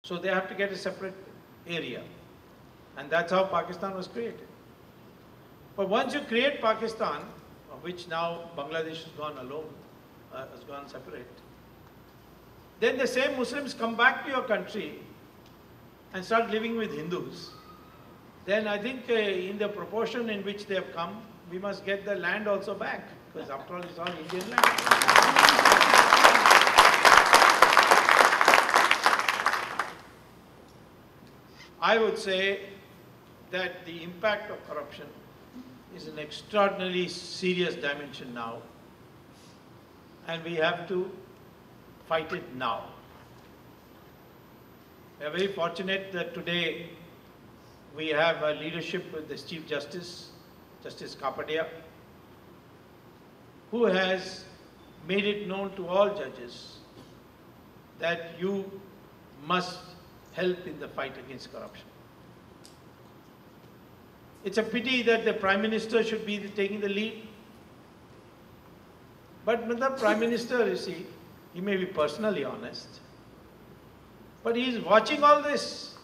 So they have to get a separate area. And that's how Pakistan was created. But once you create Pakistan, of which now Bangladesh has gone alone, has gone separate, then the same Muslims come back to your country and start living with Hindus. Then I think in the proportion in which they have come, we must get the land also back, because after all it's all Indian land. I would say that the impact of corruption is an extraordinarily serious dimension now, and we have to fight it now. We are very fortunate that today we have a leadership with the Chief Justice, Justice Kapadia, who has made it known to all judges that you must help in the fight against corruption. It's a pity that the Prime Minister should be taking the lead. But with the Prime Minister, you see, he may be personally honest, but he is watching all this.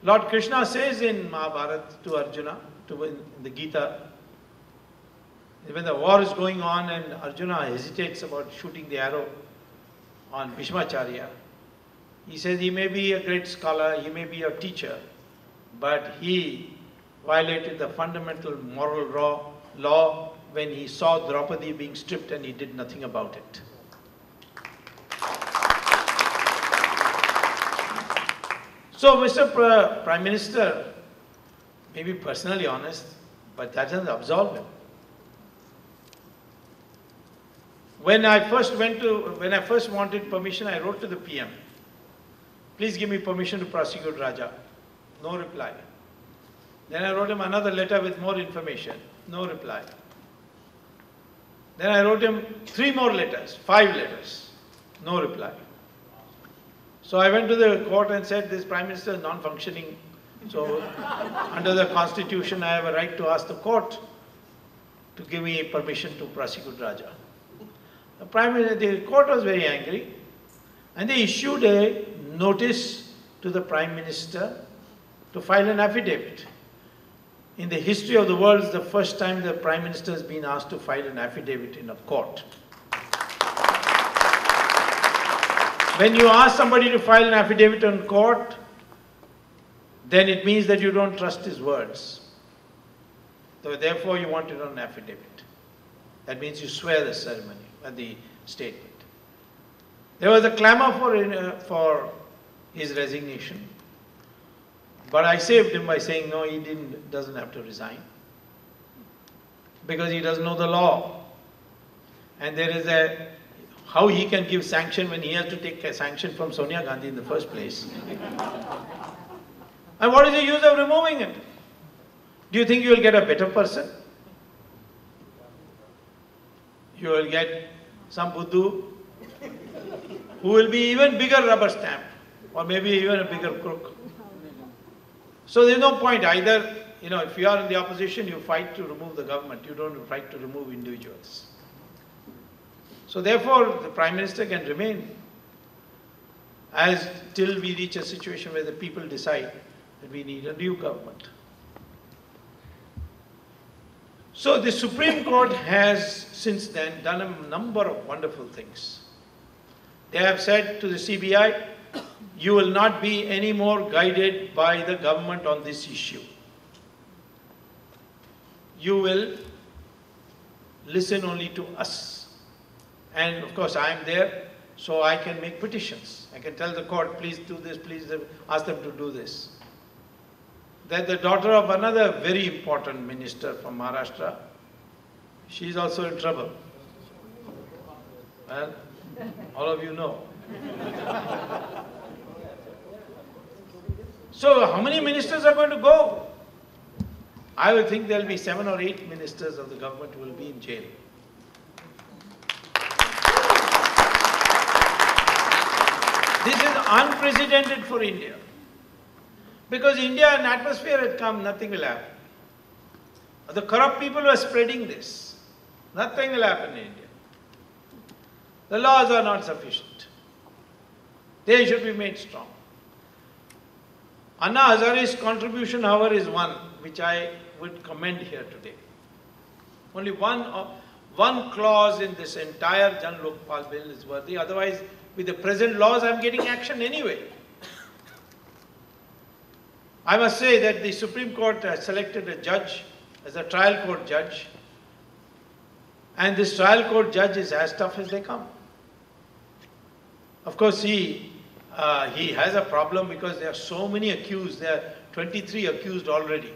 Lord Krishna says in Mahabharata to Arjuna, in the Gita, when the war is going on and Arjuna hesitates about shooting the arrow on Bhishmacharya, he says he may be a great scholar, he may be a teacher, but he violated the fundamental moral law when he saw Draupadi being stripped and he did nothing about it. So Mr. Prime Minister may be personally honest, but that doesn't absolve him. When I first wanted permission, I wrote to the PM, please give me permission to prosecute Raja. No reply. Then I wrote him another letter with more information. No reply. Then I wrote him 3 more letters, 5 letters. No reply. So I went to the court and said, this Prime Minister is non-functioning. So under the Constitution, I have a right to ask the court to give me permission to prosecute Raja. The court was very angry, and they issued a notice to the Prime Minister to file an affidavit. In the history of the world, it's the first time the Prime Minister has been asked to file an affidavit in a court. When you ask somebody to file an affidavit in court, then it means that you don't trust his words. So therefore, you want it on an affidavit. That means you swear the ceremony, the statement. There was a clamor for his resignation. But I saved him by saying, no, he doesn't have to resign. Because he doesn't know the law. And there is how he can give sanction when he has to take a sanction from Sonia Gandhi in the first place. And what is the use of removing it? Do you think you will get a better person? You will get some Buddhu who will be even bigger rubber stamp, or maybe even a bigger crook. So there's no point either, if you are in the opposition, you fight to remove the government. You don't fight to remove individuals. So therefore, the Prime Minister can remain till we reach a situation where the people decide that we need a new government. So the Supreme Court has since then done a number of wonderful things. They have said to the CBI, you will not be any more guided by the government on this issue. You will listen only to us. And of course, I am there, so I can make petitions. I can tell the court, please do this, please ask them to do this. That the daughter of another very important minister from Maharashtra, she is also in trouble. Well, all of you know. So how many ministers are going to go? I would think there will be 7 or 8 ministers of the government who will be in jail. This is unprecedented for India. Because India, an atmosphere had come, nothing will happen. The corrupt people are spreading this. Nothing will happen in India. The laws are not sufficient. They should be made strong. Anna Hazare's contribution, however, is one which I would commend here today. Only one clause in this entire Jan Lokpal bill is worthy. Otherwise, with the present laws, I'm getting action anyway. I must say that the Supreme Court has selected a judge as a trial court judge, and this trial court judge is as tough as they come. Of course, he has a problem because there are so many accused. There are 23 accused already,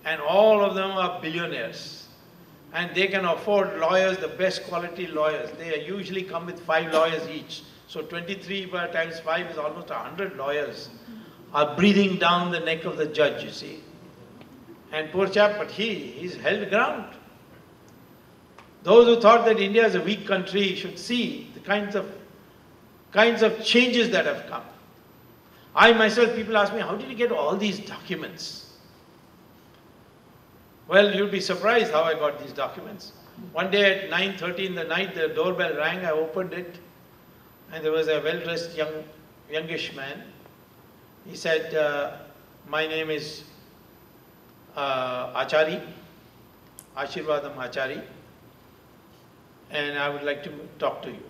and all of them are billionaires. And they can afford lawyers, the best quality lawyers. They usually come with 5 lawyers each. So 23 times 5 is almost 100 lawyers are breathing down the neck of the judge, you see. And poor chap, but he's held ground. Those who thought that India is a weak country should see the kinds of changes that have come. I myself, people ask me, how did you get all these documents? Well, you'll be surprised how I got these documents. One day at 9:30 in the night, the doorbell rang, I opened it, and there was a well-dressed youngish man. He said, my name is Achari, Ashirvadam Achari, and I would like to talk to you.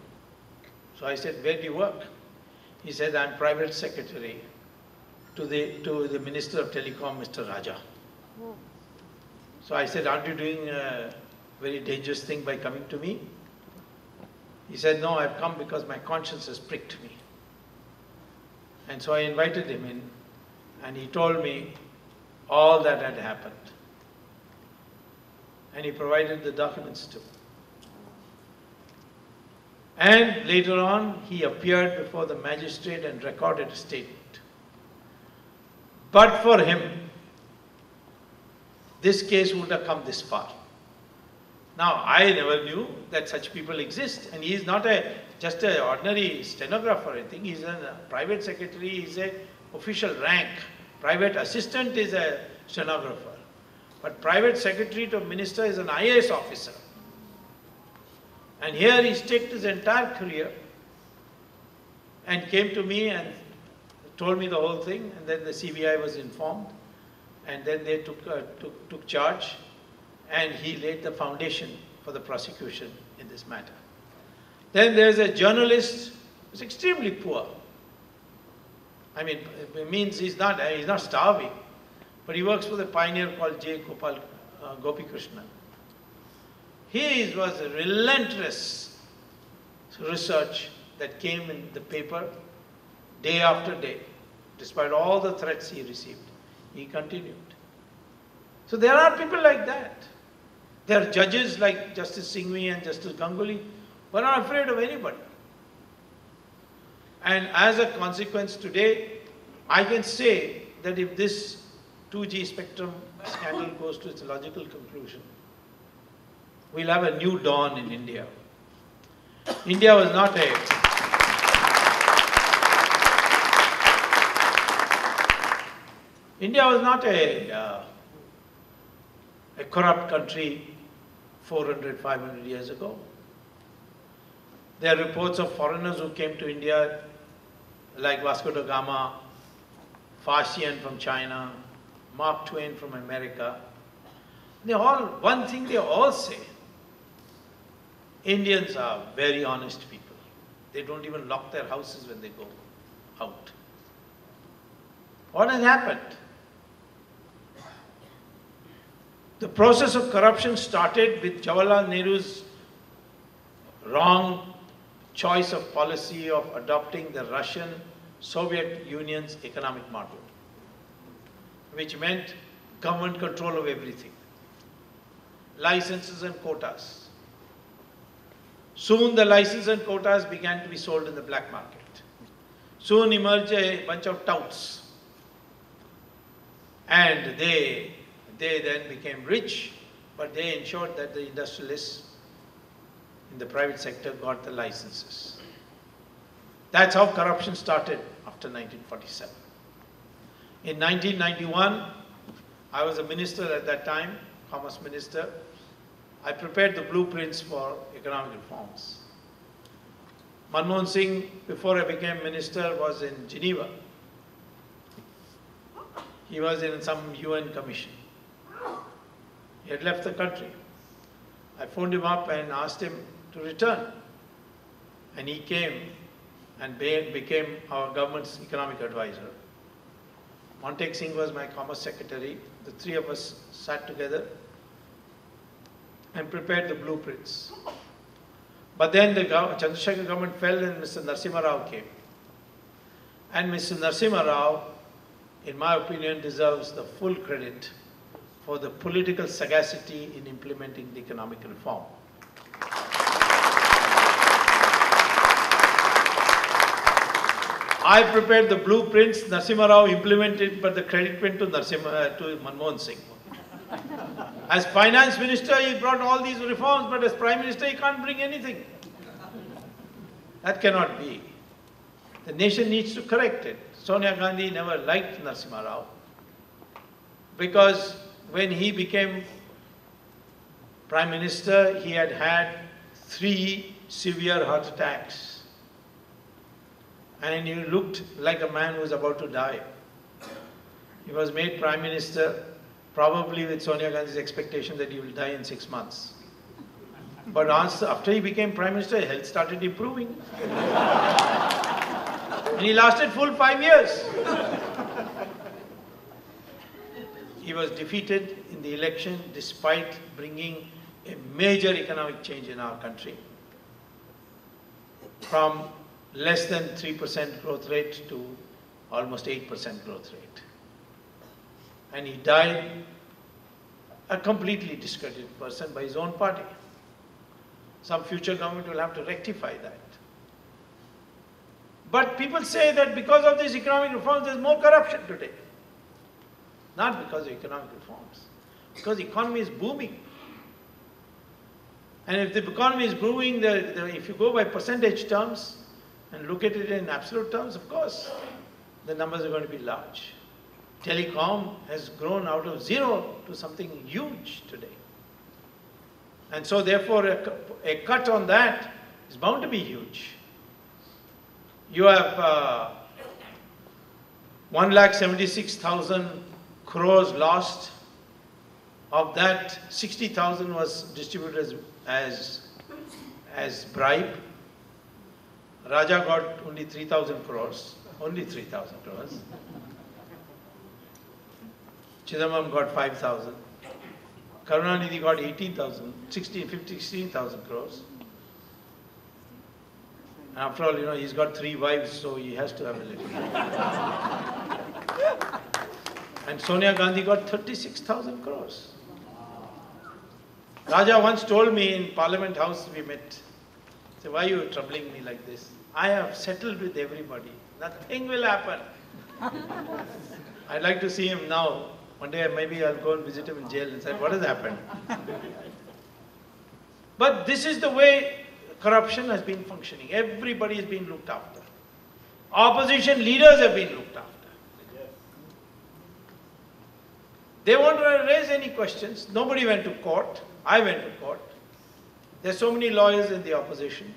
So I said, where do you work? He said, I'm private secretary to the Minister of Telecom, Mr. Raja. So I said, aren't you doing a very dangerous thing by coming to me? He said, no, I've come because my conscience has pricked me. And so I invited him in, and he told me all that had happened. And he provided the documents too. And later on, he appeared before the magistrate and recorded a statement. But for him, this case would have come this far. Now, I never knew that such people exist, and he is not just an ordinary stenographer or anything. He's a private secretary, he's an official rank. Private assistant is a stenographer. But private secretary to a minister is an IAS officer. And here he staked his entire career and came to me and told me the whole thing, and then the CBI was informed, and then they took charge, and he laid the foundation for the prosecution in this matter. Then there's a journalist who's extremely poor. I mean, it means he's not starving, but he works for the pioneer called J. Gopi Krishnan. His was a relentless research that came in the paper day after day. Despite all the threats he received, he continued. So there are people like that. There are judges like Justice Singhvi and Justice Ganguly who are not afraid of anybody. And as a consequence today, I can say that if this 2G spectrum scandal goes to its logical conclusion, we'll have a new dawn in India. India was not a corrupt country 400, 500 years ago. There are reports of foreigners who came to India like Vasco da Gama, Farsian from China, Mark Twain from America. One thing they all say, Indians are very honest people. They don't even lock their houses when they go out. What has happened? The process of corruption started with Jawaharlal Nehru's wrong choice of policy of adopting the Russian-Soviet Union's economic model, which meant government control of everything, licenses and quotas. Soon the licenses and quotas began to be sold in the black market. Soon emerged a bunch of touts, and they then became rich, but they ensured that the industrialists in the private sector got the licenses. That's how corruption started after 1947. In 1991, I was a minister at that time, Commerce Minister. I prepared the blueprints for economic reforms. Manmohan Singh, before I became minister, was in Geneva. He was in some UN commission. He had left the country. I phoned him up and asked him to return. And he came and became our government's economic advisor. Montek Singh was my commerce secretary. The three of us sat together and prepared the blueprints. But then the Chandrasekhar government fell and Mr. Narasimha Rao came. And Mr. Narasimha Rao, in my opinion, deserves the full credit for the political sagacity in implementing the economic reform. I prepared the blueprints, Narasimha Rao implemented, but the credit went to Manmohan Singh. As finance minister, he brought all these reforms, but as prime minister, he can't bring anything. That cannot be. The nation needs to correct it. Sonia Gandhi never liked Narasimha Rao because when he became prime minister, he had had 3 severe heart attacks. And he looked like a man who was about to die. He was made prime minister probably with Sonia Gandhi's expectation that he will die in 6 months. But after he became prime minister, health started improving. And he lasted full 5 years. He was defeated in the election despite bringing a major economic change in our country from less than 3% growth rate to almost 8% growth rate. And he died a completely discredited person by his own party. Some future government will have to rectify that. But people say that because of these economic reforms, there's more corruption today. Not because of economic reforms, because the economy is booming. And if the economy is booming, if you go by percentage terms and look at it in absolute terms, of course, the numbers are going to be large. Telecom has grown out of zero to something huge today. And so therefore, a cut on that is bound to be huge. You have 1,76,000 crores lost. Of that, 60,000 was distributed as bribe. Raja got only 3,000 crores, only 3,000 crores. Chidambaram got 5,000. Karunanidhi got 16,000 crores. And after all, he's got 3 wives, so he has to have a little. And Sonia Gandhi got 36,000 crores. Raja once told me in Parliament House, we met, he said, why are you troubling me like this? I have settled with everybody. Nothing will happen. I'd like to see him now. One day maybe I'll go and visit him in jail and say, what has happened? But this is the way corruption has been functioning. Everybody has been looked after. Opposition leaders have been looked after. They won't raise any questions. Nobody went to court. I went to court. There's so many lawyers in the opposition.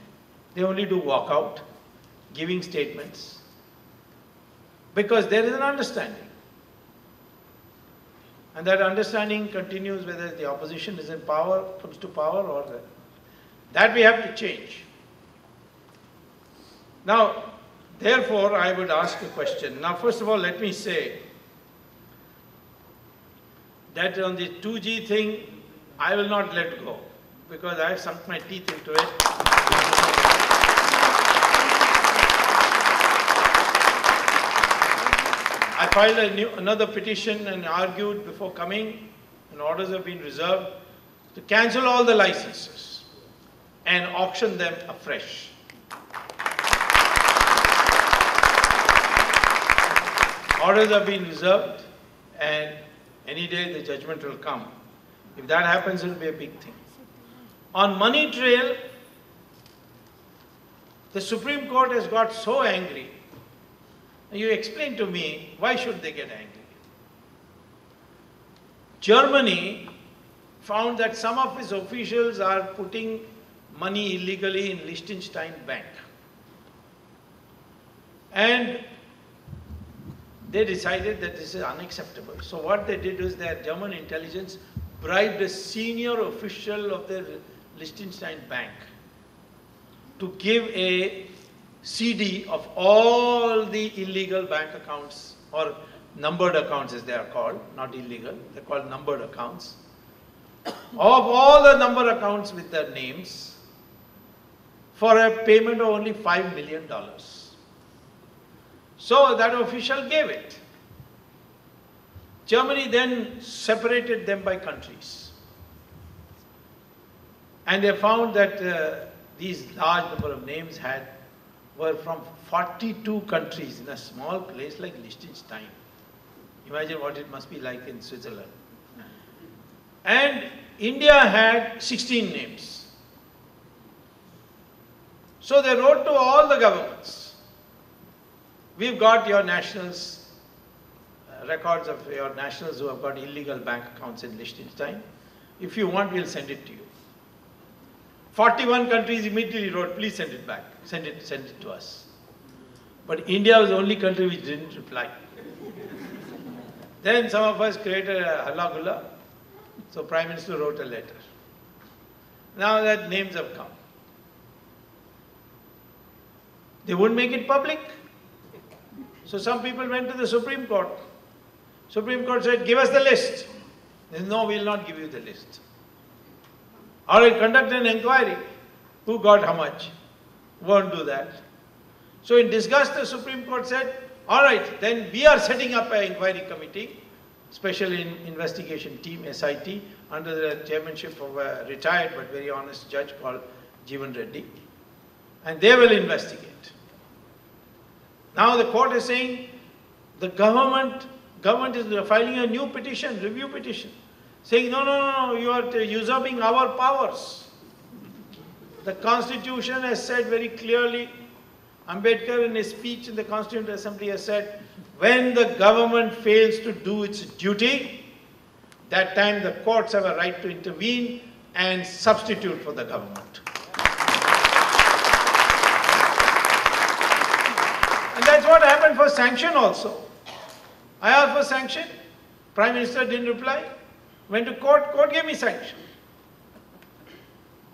They only do walkout, giving statements, because there is an understanding. And that understanding continues whether the opposition is in power, comes to power, or that we have to change. Now, therefore, I would ask a question. Now, first of all, let me say that on the 2G thing, I will not let go, because I have sunk my teeth into it. I filed another petition and argued before coming, and orders have been reserved, to cancel all the licenses and auction them afresh. Orders have been reserved, and any day the judgment will come. If that happens, it will be a big thing. On money trail, the Supreme Court has got so angry. You explain to me, why should they get angry? Germany found that some of its officials are putting money illegally in Liechtenstein Bank. And they decided that this is unacceptable. So what they did was their German intelligence bribed a senior official of the Liechtenstein bank to give a CD of all the illegal bank accounts, or numbered accounts as they are called, not illegal, they're called numbered accounts, of all the numbered accounts with their names for a payment of only $5 million. So that official gave it. Germany then separated them by countries. And they found that these large number of names were from 42 countries in a small place like Liechtenstein. Imagine what it must be like in Switzerland. And India had 16 names. So they wrote to all the governments, we've got your nationals, records of your nationals who have got illegal bank accounts in Liechtenstein. If you want, we'll send it to you. 41 countries immediately wrote, please send it back, send it to us. But India was the only country which didn't reply. Then some of us created a halla gulla. So Prime Minister wrote a letter. Now that names have come. They wouldn't make it public. So some people went to the Supreme Court. Supreme Court said, give us the list. They said, no, we will not give you the list. Or we'll conduct an inquiry. Who got how much? Won't do that. So in disgust, the Supreme Court said, all right, then we are setting up an inquiry committee, special investigation team, SIT, under the chairmanship of a retired but very honest judge called Jeevan Reddy. And they will investigate. Now the court is saying the government is filing a new petition, review petition, saying no, you are usurping our powers. The Constitution has said very clearly, Ambedkar in his speech in the Constituent Assembly has said, when the government fails to do its duty, that time the courts have a right to intervene and substitute for the government. And that's what happened for sanction also. I asked for sanction, Prime Minister didn't reply, went to court, court gave me sanction.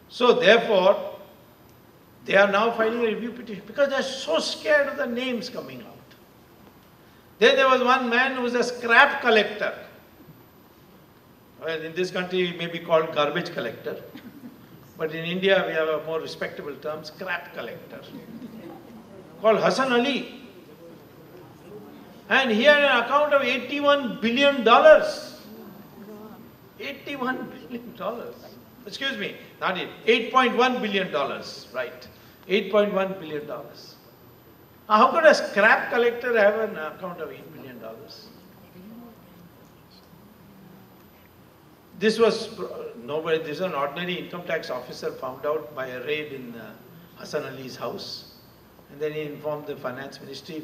So therefore, they are now filing a review petition because they are so scared of the names coming out. Then there was one man who was a scrap collector. Well, in this country he may be called garbage collector, but in India we have a more respectable term, scrap collector, called Hassan Ali. And he had an account of $81 billion. $81 billion. Excuse me, not it, $8.1 billion, right. $8.1 billion. Now, how could a scrap collector have an account of $8 billion? This was nobody, this is an ordinary income tax officer found out by a raid in Hassan Ali's house. And then he informed the finance ministry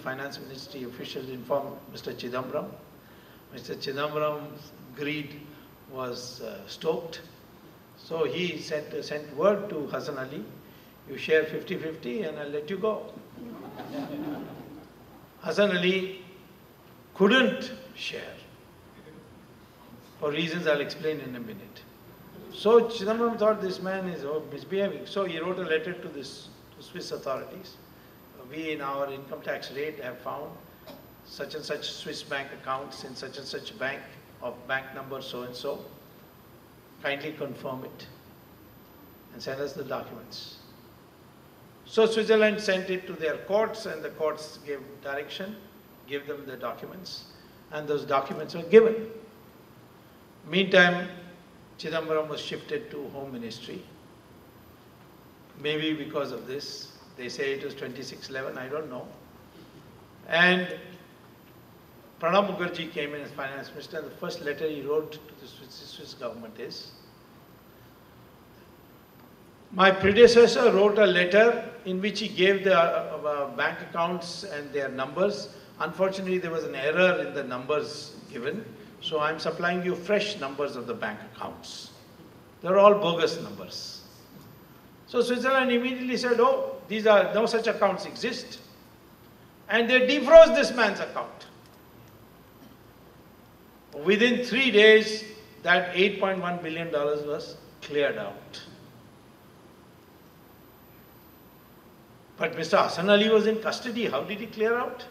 officials informed Mr. Chidambaram. Mr. Chidambaram's greed was stoked. So he sent word to Hassan Ali, you share 50-50 and I'll let you go. Hassan Ali couldn't share, for reasons I'll explain in a minute. So Chidambaram thought this man is misbehaving. So he wrote a letter to Swiss authorities. We in our income tax rate have found such and such Swiss bank accounts in such and such bank of bank number so and so. Kindly confirm it and send us the documents. So Switzerland sent it to their courts and the courts gave direction, gave them the documents, and those documents were given. Meantime, Chidambaram was shifted to Home Ministry. Maybe because of this. They say it was 2611, I don't know. And Pranab Mukherjee came in as finance minister, and the first letter he wrote to the Swiss government is, my predecessor wrote a letter in which he gave the bank accounts and their numbers. Unfortunately, there was an error in the numbers given, so I'm supplying you fresh numbers of the bank accounts. They're all bogus numbers. So Switzerland immediately said, oh, no such accounts exist. and they defroze this man's account. Within 3 days, that $8.1 billion was cleared out. But Mr. Hassan Ali was in custody. How did he clear out?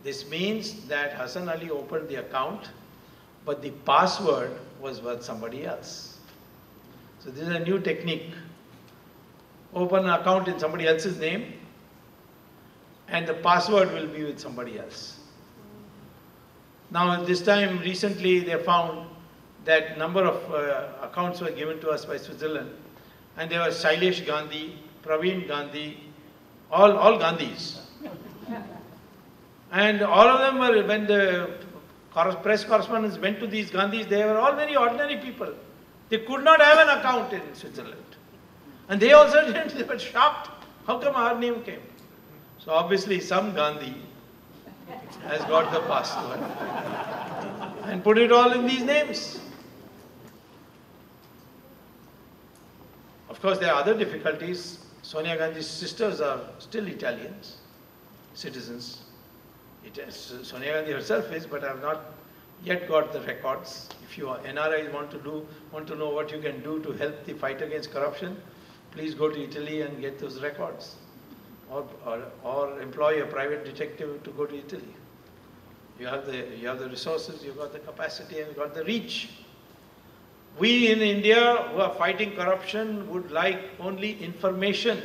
This means that Hassan Ali opened the account, but the password was with somebody else. So this is a new technique. Open an account in somebody else's name, and the password will be with somebody else. Now this time, recently, they found that number of accounts were given to us by Switzerland, and there was Shailesh Gandhi, Praveen Gandhi, all Gandhis. And all of them were, when the press correspondents went to these Gandhis, they were all very ordinary people. They could not have an account in Switzerland. And they also didn't, they were shocked. How come our name came? So obviously some Gandhi has got the password and put it all in these names. Of course, there are other difficulties. Sonia Gandhi's sisters are still Italians, citizens. Sonia Gandhi herself is, but I have not yet got the records. If you NRIs want to know what you can do to help the fight against corruption, please go to Italy and get those records, or employ a private detective to go to Italy. You have the resources, you've got the capacity, and you've got the reach. We in India who are fighting corruption would like only information.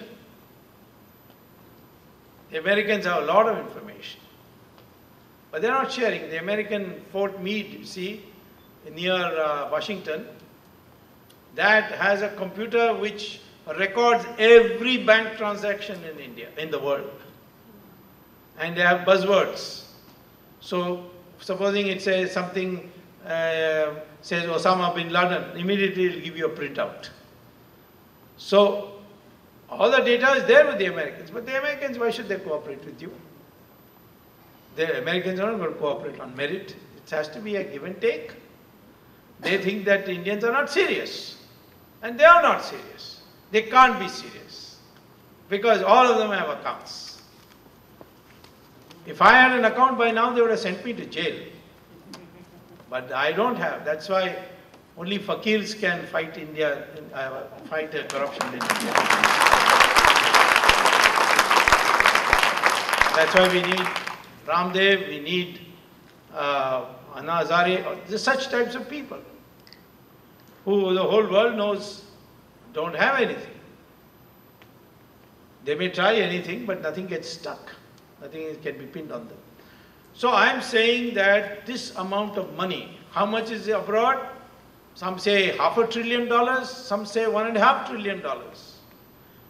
The Americans have a lot of information, but they're not sharing. The American Fort Meade, you see, near Washington, that has a computer which records every bank transaction in India, in the world. And they have buzzwords. So, supposing it says something, says Osama bin Laden, immediately it will give you a printout. So, all the data is there with the Americans. But the Americans, why should they cooperate with you? The Americans are not going to cooperate on merit. It has to be a give and take. They think that the Indians are not serious. And they are not serious. They can't be serious. Because all of them have accounts. If I had an account by now, they would have sent me to jail. But I don't have. That's why only fakirs can fight India, fight corruption in India. That's why we need Ramdev, we need Anna Hazare, such types of people who the whole world knows don't have anything. They may try anything, but nothing gets stuck. Nothing can be pinned on them. So I am saying that this amount of money, how much is abroad? Some say $500 billion, some say $1.5 trillion.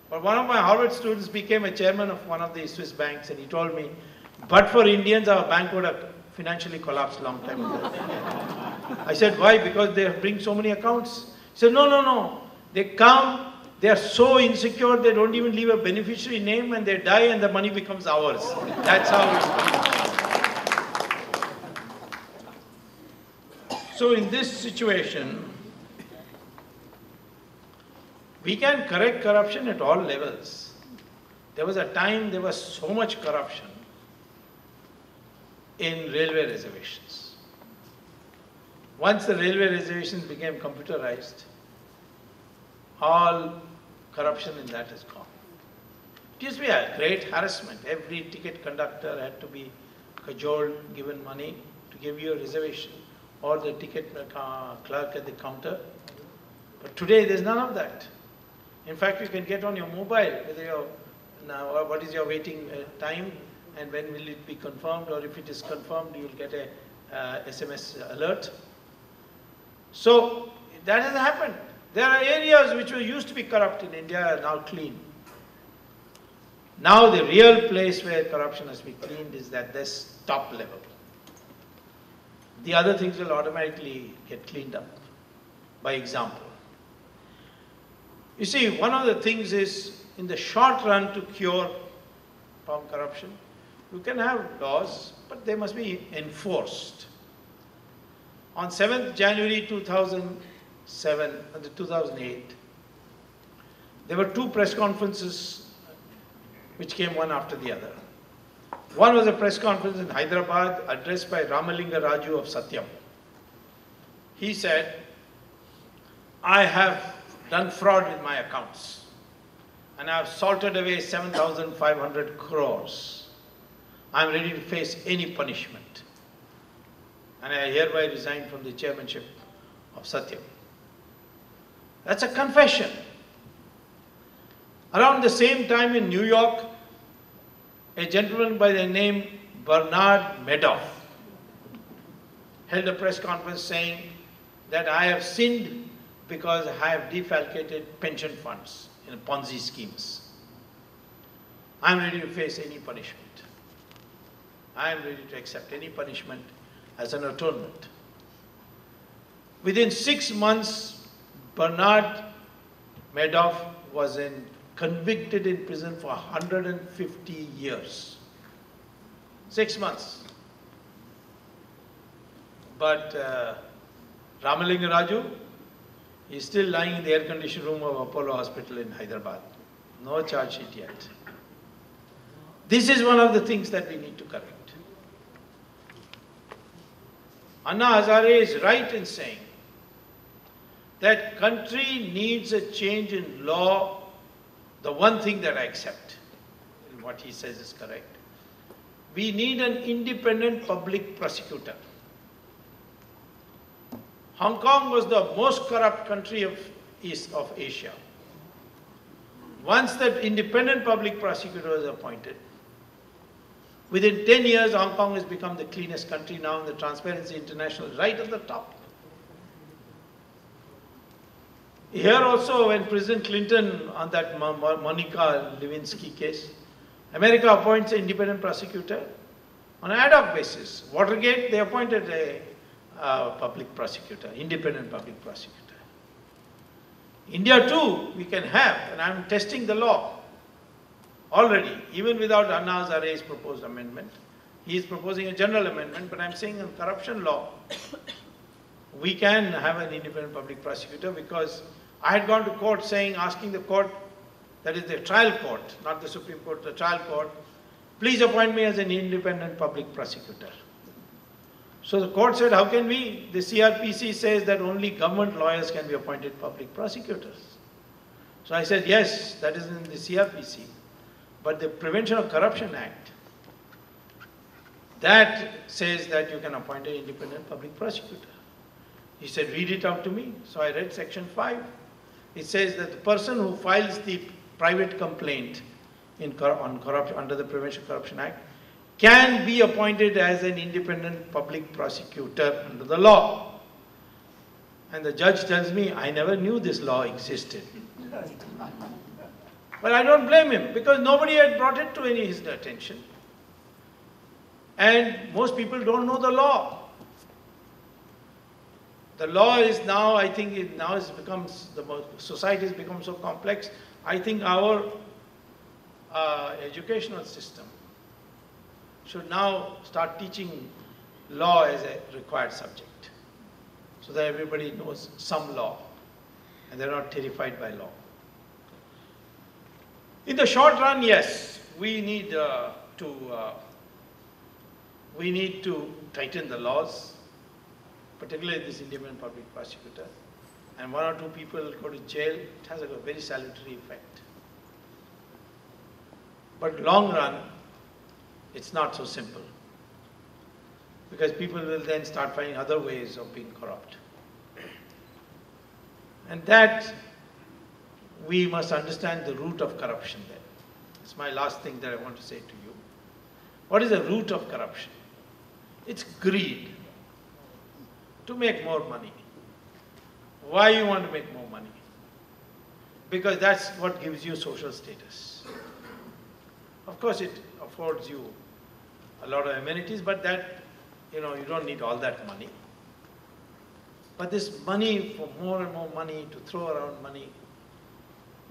But one of my Harvard students became a chairman of one of the Swiss banks, and he told me, but for Indians, our bank would have financially collapsed a long time ago. I said, why? Because they bring so many accounts. He said, no. They come, they are so insecure, they don't even leave a beneficiary name, and they die and the money becomes ours. That's how it's. So in this situation, we can correct corruption at all levels. There was a time there was so much corruption in railway reservations. Once the railway reservations became computerized, all corruption in that is gone. It used to be a great harassment. Every ticket conductor had to be cajoled, given money to give you a reservation, or the ticket clerk at the counter. But today there's none of that. In fact, you can get on your mobile whether you're, now, what is your waiting time and when will it be confirmed, or if it is confirmed, you will get a SMS alert. So that has happened. There are areas which were used to be corrupt in India are now clean. Now the real place where corruption has to be cleaned is at this top level. The other things will automatically get cleaned up by example. You see, one of the things is, in the short run, to cure corruption, you can have laws, but they must be enforced. On 7th January 2008, there were two press conferences which came one after the other. One was a press conference in Hyderabad addressed by Ramalinga Raju of Satyam. He said, I have done fraud with my accounts and I have salted away 7,500 crores. I am ready to face any punishment. And I hereby resign from the chairmanship of Satyam. That's a confession. Around the same time in New York, a gentleman by the name Bernard Madoff held a press conference saying that I have sinned because I have defalcated pension funds in Ponzi schemes. I am ready to face any punishment. I am ready to accept any punishment as an atonement. Within 6 months, Bernard Madoff was convicted in prison for 150 years. 6 months. But Ramalinga Raju is still lying in the air-conditioned room of Apollo Hospital in Hyderabad. No charge sheet yet. This is one of the things that we need to correct. Anna Hazare is right in saying that country needs a change in law. The one thing that I accept, and what he says is correct, we need an independent public prosecutor. Hong Kong was the most corrupt country of East of Asia. Once that independent public prosecutor was appointed, within 10 years, Hong Kong has become the cleanest country now in the Transparency International, right at the top. Here also, when President Clinton on that Monica Lewinsky case, America appoints an independent prosecutor on an ad hoc basis. Watergate, they appointed a public prosecutor, independent public prosecutor. India too, we can have, and I'm testing the law already, even without Anna Hazare's proposed amendment. He is proposing a general amendment, but I'm saying in corruption law, we can have an independent public prosecutor because I had gone to court asking the court, that is the trial court, not the Supreme Court, the trial court, please appoint me as an independent public prosecutor. So the court said, how can we? The CRPC says that only government lawyers can be appointed public prosecutors. So I said, yes, that is in the CRPC. But the Prevention of Corruption Act, that says that you can appoint an independent public prosecutor. He said, read it out to me. So I read section 5. It says that the person who files the private complaint on corruption under the Prevention of Corruption Act can be appointed as an independent public prosecutor under the law. And the judge tells me, I never knew this law existed. But I don't blame him because nobody had brought it to his attention. And most people don't know the law. The law is now, I think it now society has become so complex. I think our educational system should now start teaching law as a required subject so that everybody knows some law and they're not terrified by law. In the short run, yes, we need to tighten the laws, particularly this independent public prosecutor. And 1 or 2 people go to jail, it has a very salutary effect. But long run, it's not so simple. Because people will then start finding other ways of being corrupt. And that, we must understand the root of corruption then. It's my last thing that I want to say to you. What is the root of corruption? It's greed. To make more money. Why you want to make more money? Because that's what gives you social status. Of course, it affords you a lot of amenities, but that, you don't need all that money. But this money for more and more money, to throw around money,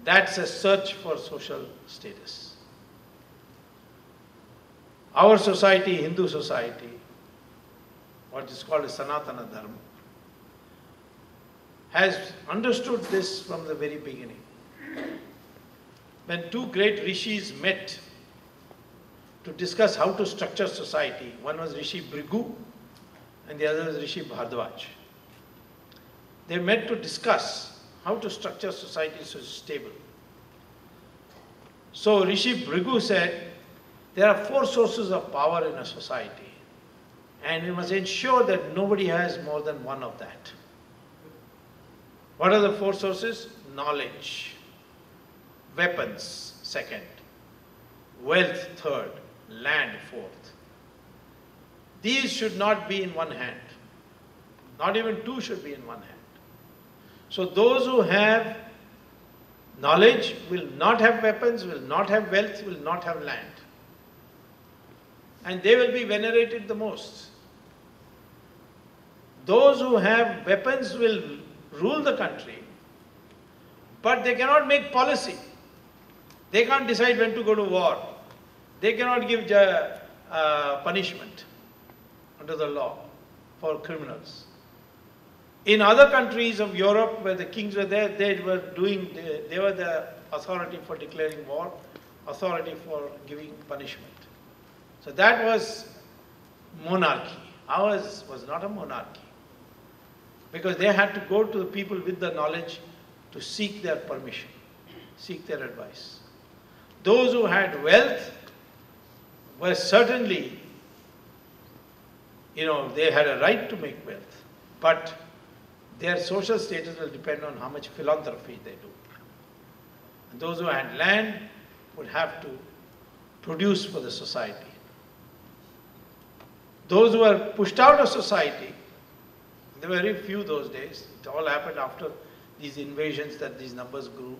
that's a search for social status. Our society, Hindu society, what is called a Sanatana Dharma, has understood this from the very beginning. When 2 great rishis met, to discuss how to structure society. One was Rishi Bhrigu and the other was Rishi Bhardwaj. They met to discuss how to structure society so it's stable. So Rishi Bhrigu said, there are 4 sources of power in a society, and we must ensure that nobody has more than one of that. What are the 4 sources? Knowledge, weapons, second, wealth, third, land, fourth. These should not be in one hand. Not even 2 should be in one hand. So those who have knowledge will not have weapons, will not have wealth, will not have land. And they will be venerated the most. Those who have weapons will rule the country, but they cannot make policy. They can't decide when to go to war. They cannot give punishment under the law for criminals. In other countries of Europe where the kings were there, they were the authority for declaring war, authority for giving punishment. So that was monarchy. Ours was not a monarchy, because they had to go to the people with the knowledge to seek their permission, seek their advice. Those who had wealth were certainly, they had a right to make wealth, but their social status will depend on how much philanthropy they do. And those who had land would have to produce for the society. Those who were pushed out of society, there were very few those days. It all happened after these invasions that these numbers grew.